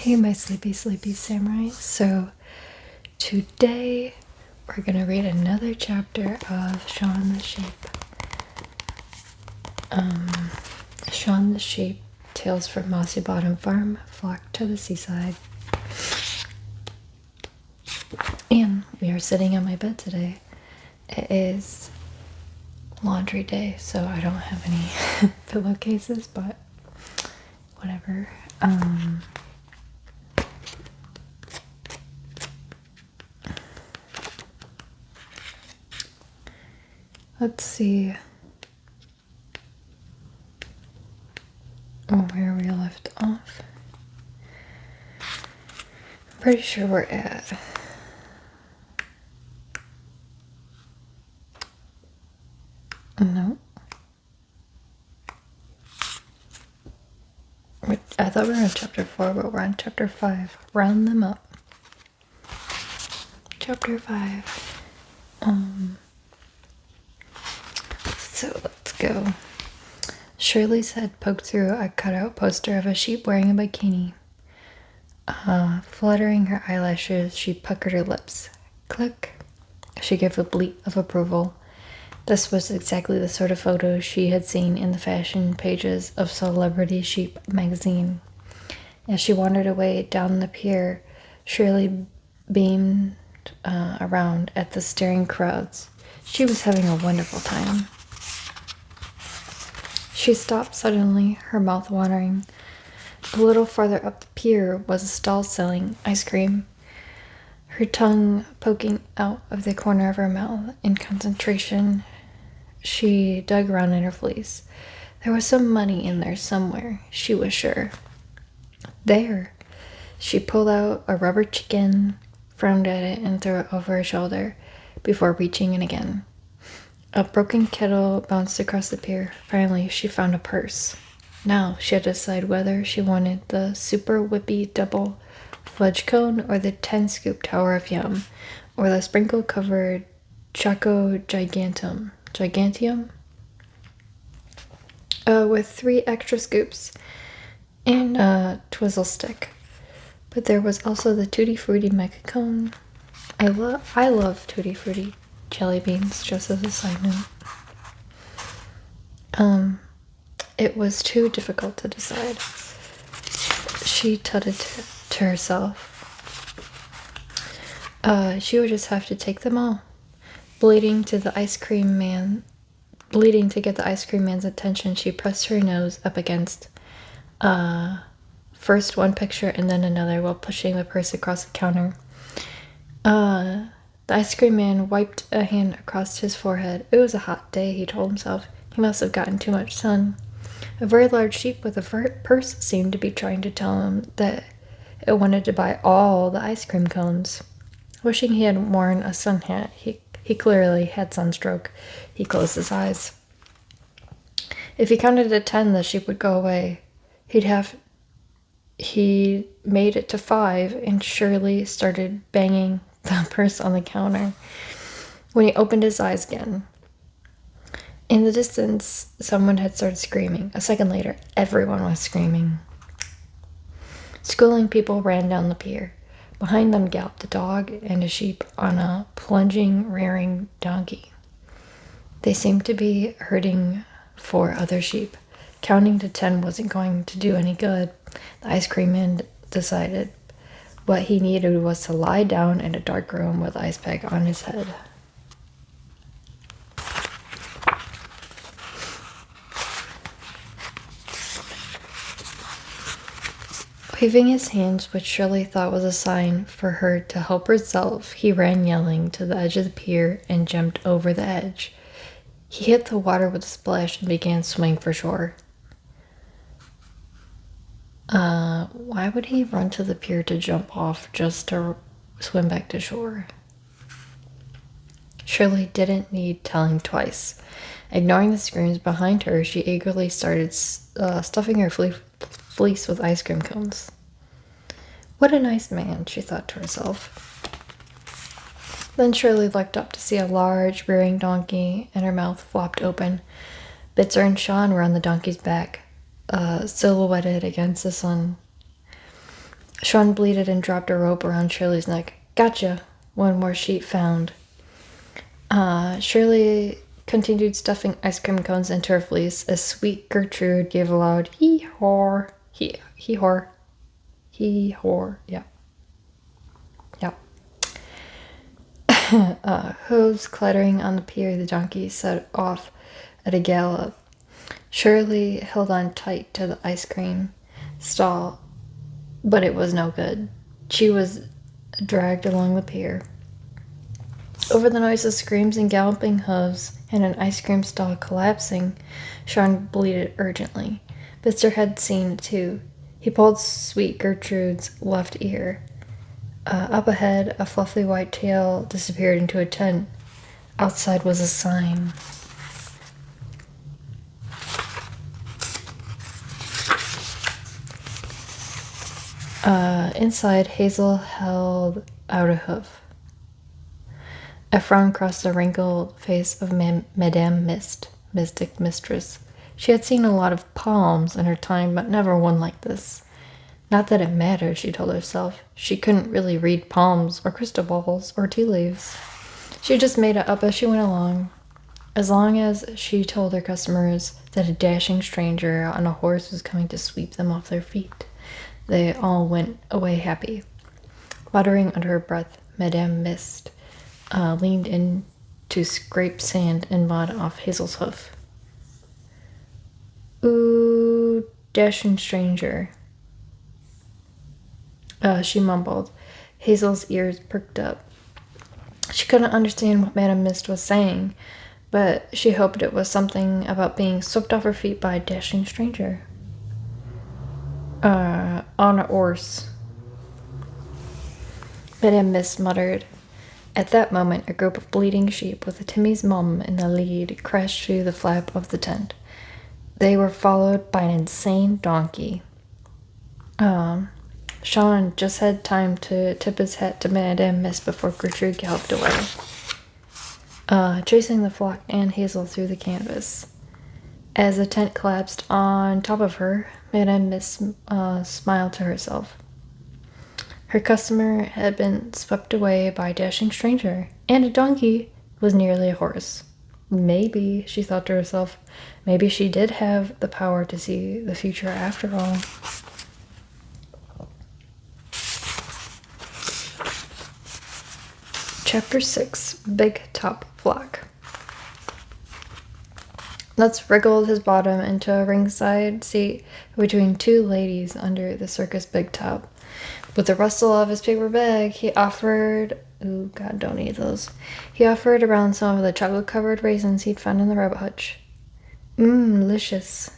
Hey, my sleepy samurai. So today we're gonna read another chapter of Shaun the Sheep. Shaun the Sheep, Tales from Mossy Bottom Farm, flocked to the seaside. And we are sitting on my bed today. It is laundry day, so I don't have any pillowcases, but whatever. Let's see where we left off. I'm pretty sure we're at no. I thought we were on chapter 4, but we're on chapter 5. Round them up. Chapter 5. So let's go. Shirley's head poked through a cutout poster of a sheep wearing a bikini. Fluttering her eyelashes, she puckered her lips. Click. She gave a bleat of approval. This was exactly the sort of photo she had seen in the fashion pages of Celebrity Sheep magazine. As she wandered away down the pier, Shirley beamed around at the staring crowds. She was having a wonderful time. She stopped suddenly, her mouth watering. A little farther up the pier was a stall selling ice cream, her tongue poking out of the corner of her mouth in concentration. She dug around in her fleece. There was some money in there somewhere, she was sure. There! She pulled out a rubber chicken, frowned at it, and threw it over her shoulder before reaching in again. A broken kettle bounced across the pier. Finally, she found a purse. Now she had to decide whether she wanted the super whippy double fudge cone or the 10-scoop tower of yum, or the sprinkle-covered choco gigantium, with 3 extra scoops and a twizzle stick. But there was also the Tutti Frutti mega cone. I love Tutti Frutti jelly beans, just as a side note. It was too difficult to decide. She tutted to herself. She would just have to take them all. Bleeding to get the ice cream man's attention, she pressed her nose up against first one picture and then another while pushing the purse across the counter. The ice cream man wiped a hand across his forehead. It was a hot day, he told himself. He must have gotten too much sun. A very large sheep with a purse seemed to be trying to tell him that it wanted to buy all the ice cream cones. Wishing he had worn a sun hat, he clearly had sunstroke. He closed his eyes. If he counted to 10, the sheep would go away. He made it to 5, and Shirley started banging the purse on the counter when he opened his eyes again. In the distance, someone had started screaming. A second later, everyone was screaming. Schooling people ran down the pier. Behind them galloped a dog and a sheep on a plunging, rearing donkey. They seemed to be herding 4 other sheep. Counting to 10 wasn't going to do any good. The ice cream man decided what he needed was to lie down in a dark room with an ice pack on his head. Waving his hands, which Shirley thought was a sign for her to help herself, he ran yelling to the edge of the pier and jumped over the edge. He hit the water with a splash and began swimming for shore. Why would he run to the pier to jump off just to swim back to shore? Shirley didn't need telling twice. Ignoring the screams behind her, she eagerly started stuffing her fleece with ice cream cones. What a nice man, she thought to herself. Then Shirley looked up to see a large, rearing donkey, and her mouth flopped open. Bitzer and Shaun were on the donkey's back, silhouetted against the sun. Shaun bleated and dropped a rope around Shirley's neck. Gotcha! One more sheet found. Shirley continued stuffing ice cream cones into her fleece as sweet Gertrude gave a loud hee-haw. Hee-haw. Hee-haw. Yeah. Hooves clattering on the pier, the donkey set off at a gallop. Shirley held on tight to the ice cream stall, but it was no good. She was dragged along the pier. Over the noise of screams and galloping hooves and an ice cream stall collapsing, Shaun bleated urgently. Bitzer had seen it too. He pulled sweet Gertrude's left ear. Up ahead, a fluffy white tail disappeared into a tent. Outside was a sign. Inside, Hazel held out a hoof. A frown crossed the wrinkled face of Madame Mist, mystic mistress. She had seen a lot of palms in her time, but never one like this. Not that it mattered, she told herself. She couldn't really read palms or crystal balls or tea leaves. She just made it up as she went along. As long as she told her customers that a dashing stranger on a horse was coming to sweep them off their feet, they all went away happy. Muttering under her breath, Madame Mist leaned in to scrape sand and mud off Hazel's hoof. Ooh, dashing stranger. She mumbled. Hazel's ears perked up. She couldn't understand what Madame Mist was saying, but she hoped it was something about being swept off her feet by a dashing stranger. On a horse. Madame Mist muttered. At that moment, a group of bleating sheep with Timmy's mum in the lead crashed through the flap of the tent. They were followed by an insane donkey. Shaun just had time to tip his hat to Madame Mist before Gertrude galloped away, chasing the flock and Hazel through the canvas. As the tent collapsed on top of her, Madame Mist smiled to herself. Her customer had been swept away by a dashing stranger, and a donkey was nearly a horse. Maybe, she thought to herself, maybe she did have the power to see the future after all. Chapter 6, Big Top Flock. Nuts wriggled his bottom into a ringside seat between two ladies under the circus big top. With the rustle of his paper bag, he offered... Ooh, God, don't eat those. He offered around some of the chocolate-covered raisins he'd found in the rabbit hutch. Delicious.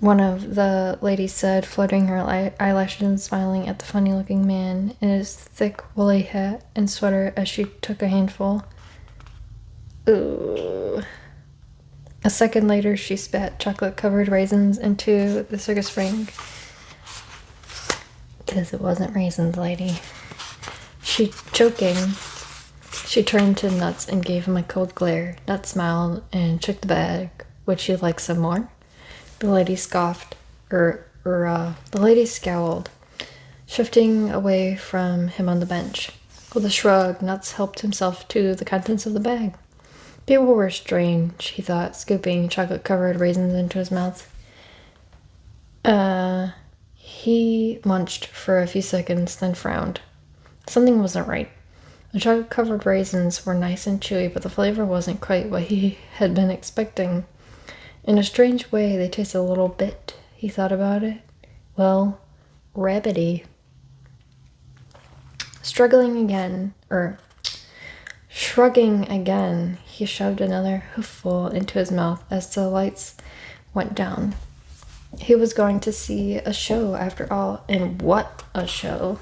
One of the ladies said, fluttering her eyelashes and smiling at the funny-looking man in his thick woolly hat and sweater as she took a handful. Ooh. A second later, she spat chocolate-covered raisins into the circus ring. Because it wasn't raisins, lady. Choking, she turned to Nuts and gave him a cold glare. Nuts smiled and shook the bag. Would she like some more? The lady scoffed, the lady scowled, shifting away from him on the bench. With a shrug, Nuts helped himself to the contents of the bag. People were strange, he thought, scooping chocolate-covered raisins into his mouth. He munched for a few seconds, then frowned. Something wasn't right. The chocolate-covered raisins were nice and chewy, but the flavor wasn't quite what he had been expecting. In a strange way, they tasted a little bit, he thought about it. Well, rabbity. Shrugging again, he shoved another hoofful into his mouth as the lights went down. He was going to see a show after all, and what a show.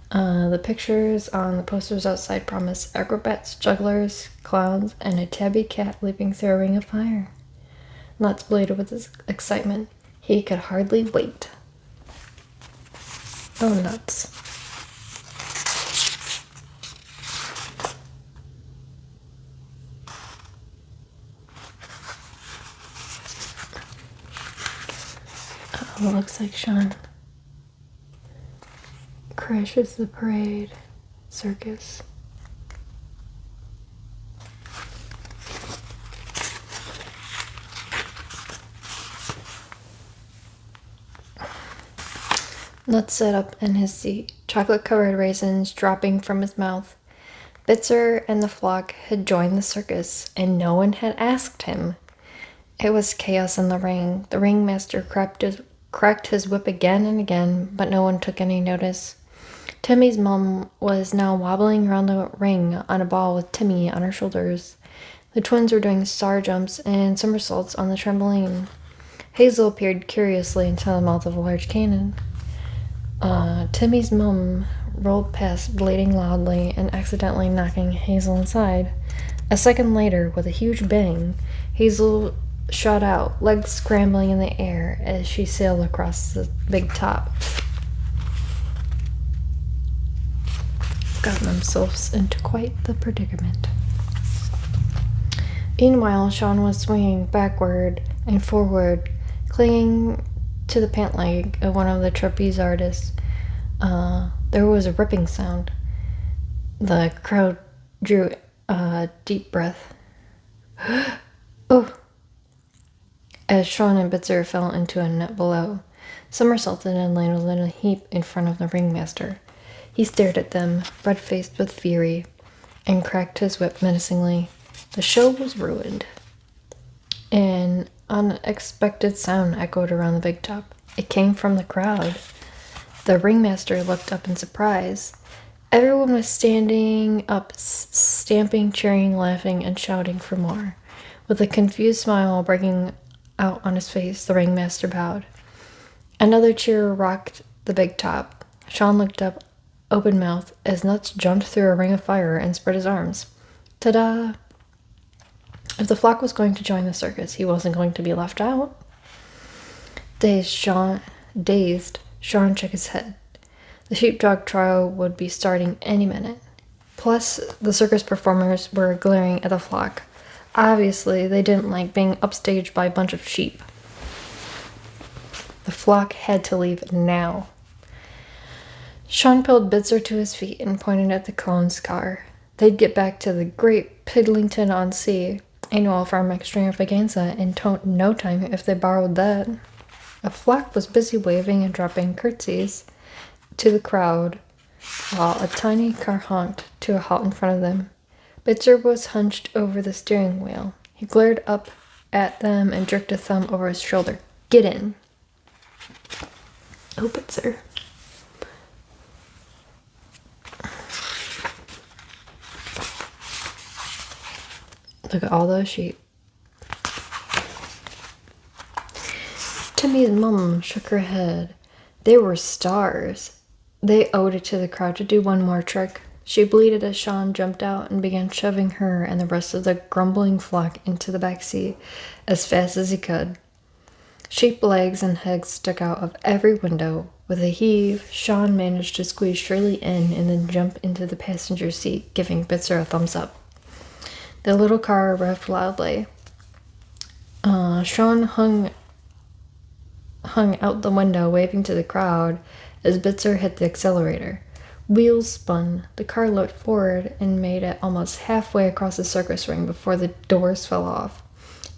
The pictures on the posters outside promised acrobats, jugglers, clowns, and a tabby cat leaping through a ring of fire. Nuts bleated with his excitement. He could hardly wait. Oh, Nuts. Oh, looks like Shaun. Crashes the parade. Circus. Nuts sat up in his seat, chocolate-covered raisins dropping from his mouth. Bitzer and the flock had joined the circus, and no one had asked him. It was chaos in the ring. The ringmaster cracked his whip again and again, but no one took any notice. Timmy's mom was now wobbling around the ring on a ball with Timmy on her shoulders. The twins were doing star jumps and somersaults on the trampoline. Hazel peered curiously into the mouth of a large cannon. Timmy's mom rolled past, bleating loudly and accidentally knocking Hazel inside. A second later, with a huge bang, Hazel shot out, legs scrambling in the air as she sailed across the big top. Gotten themselves into quite the predicament. Meanwhile, Shaun was swinging backward and forward, clinging to the pant leg of one of the trapeze artists. There was a ripping sound. The crowd drew a deep breath. Oh! As Shaun and Bitzer fell into a net below, somersaulted and landed in a heap in front of the ringmaster. He stared at them, red-faced with fury, and cracked his whip menacingly. The show was ruined. An unexpected sound echoed around the big top. It came from the crowd. The ringmaster looked up in surprise. Everyone was standing up, stamping, cheering, laughing, and shouting for more. With a confused smile breaking out on his face, the ringmaster bowed. Another cheer rocked the big top. Shaun looked up, open-mouthed, as Nuts jumped through a ring of fire and spread his arms. Ta-da! If the flock was going to join the circus, he wasn't going to be left out. Dazed, Shaun shook his head. The sheepdog trial would be starting any minute. Plus, the circus performers were glaring at the flock. Obviously, they didn't like being upstaged by a bunch of sheep. The flock had to leave now. Shaun pulled Bitzer to his feet and pointed at the clown's car. They'd get back to the Great Pidlington-on-Sea annual farm extravaganza in no time if they borrowed that. A flock was busy waving and dropping curtsies to the crowd, while a tiny car honked to a halt in front of them. Bitzer was hunched over the steering wheel. He glared up at them and jerked a thumb over his shoulder. Get in. Oh, Bitzer. Look at all those sheep. Timmy's mom shook her head. They were stars. They owed it to the crowd to do one more trick. She bleated as Shaun jumped out and began shoving her and the rest of the grumbling flock into the back seat as fast as he could. Sheep legs and heads stuck out of every window. With a heave, Shaun managed to squeeze Shirley in and then jump into the passenger seat, giving Bitzer a thumbs up. The little car revved loudly. Shaun hung out the window, waving to the crowd as Bitzer hit the accelerator. Wheels spun. The car looked forward and made it almost halfway across the circus ring before the doors fell off.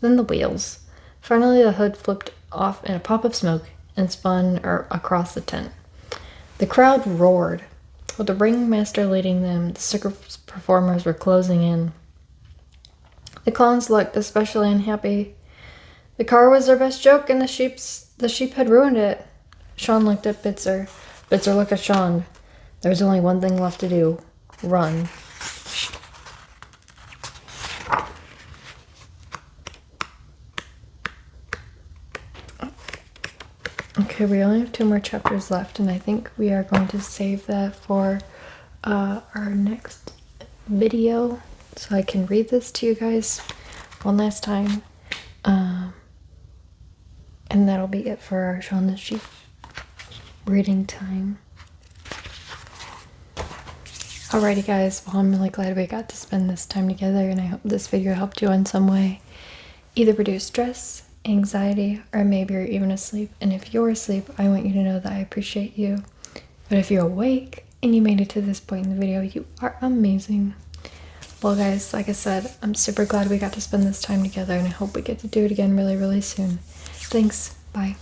Then the wheels. Finally, the hood flipped off in a puff of smoke and spun across the tent. The crowd roared. With the ringmaster leading them, the circus performers were closing in. The clowns looked especially unhappy. The car was their best joke, and the sheep had ruined it. Shaun looked at Bitzer. Bitzer looked at Shaun. There was only one thing left to do. Run. Okay, we only have 2 more chapters left, and I think we are going to save that for our next video, so I can read this to you guys one last time. And that'll be it for our Shaun the Sheep reading time. Alrighty guys, well I'm really glad we got to spend this time together, and I hope this video helped you in some way. Either reduce stress, anxiety, or maybe you're even asleep. And if you're asleep, I want you to know that I appreciate you. But if you're awake and you made it to this point in the video, you are amazing. Well guys, like I said, I'm super glad we got to spend this time together, and I hope we get to do it again really, really soon. Thanks. Bye.